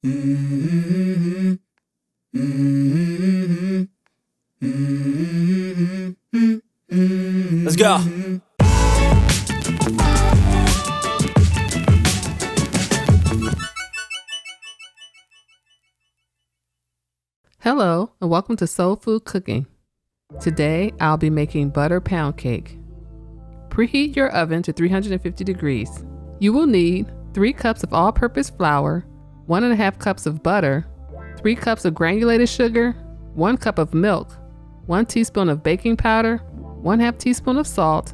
Let's go. Hello and welcome to Soul Food Cooking. Today I'll be making butter pound cake. Preheat your oven to 350 degrees. You will need 3 cups of all-purpose flour, 1.5 cups of butter, 3 cups of granulated sugar, 1 cup of milk, 1 teaspoon of baking powder, 1/2 teaspoon of salt,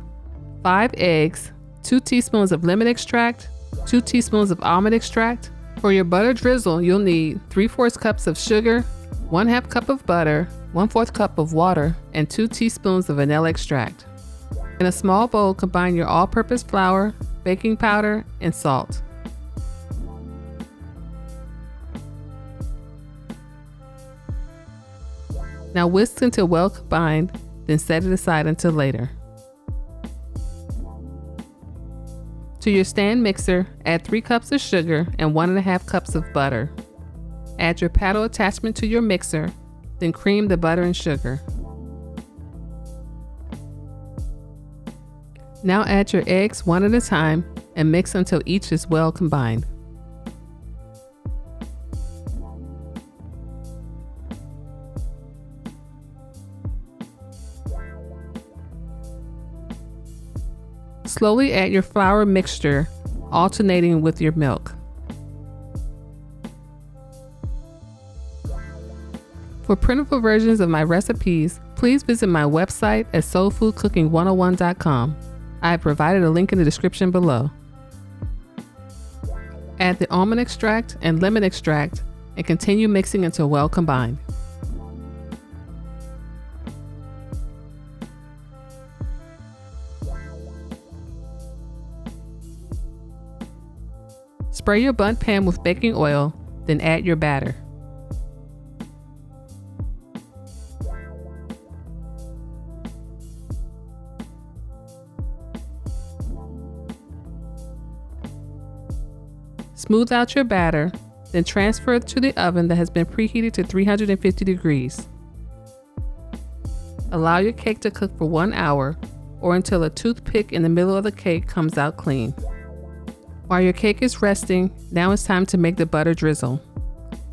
5 eggs, 2 teaspoons of lemon extract, 2 teaspoons of almond extract. For your butter drizzle, you'll need 3/4 cups of sugar, 1/2 cup of butter, 1/4 cup of water, and 2 teaspoons of vanilla extract. In a small bowl, combine your all-purpose flour, baking powder, and salt. Now whisk until well combined, then set it aside until later. To your stand mixer, add 3 cups of sugar and 1.5 cups of butter. Add your paddle attachment to your mixer, then cream the butter and sugar. Now add your eggs one at a time and mix until each is well combined. Slowly add your flour mixture, alternating with your milk. For printable versions of my recipes, please visit my website at soulfoodcooking101.com. I have provided a link in the description below. Add the almond extract and lemon extract and continue mixing until well combined. Spray your Bundt pan with baking oil, then add your batter. Smooth out your batter, then transfer it to the oven that has been preheated to 350 degrees. Allow your cake to cook for 1 hour or until a toothpick in the middle of the cake comes out clean. While your cake is resting, now it's time to make the butter drizzle.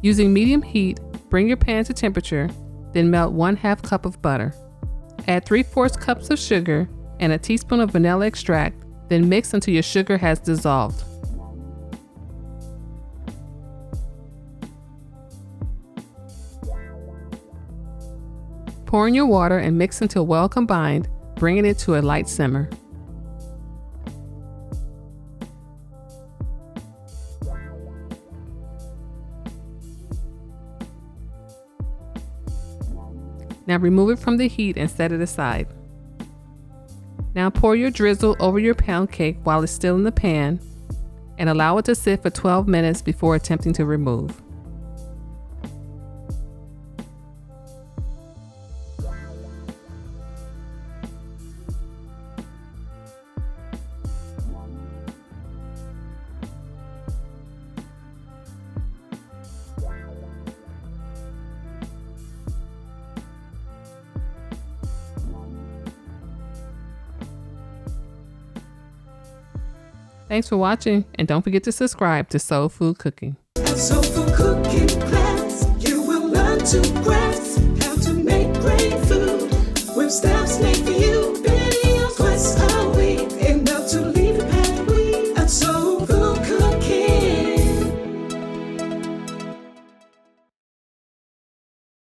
Using medium heat, bring your pan to temperature, then melt 1/2 cup of butter. Add 3/4 cups of sugar and a teaspoon of vanilla extract, then mix until your sugar has dissolved. Pour in your water and mix until well combined, bringing it to a light simmer. Now remove it from the heat and set it aside. Now pour your drizzle over your pound cake while it's still in the pan and allow it to sit for 12 minutes before attempting to remove. Thanks for watching, and don't forget to subscribe to Soul Food Cooking. Soul Food Cooking class, you will learn to grasp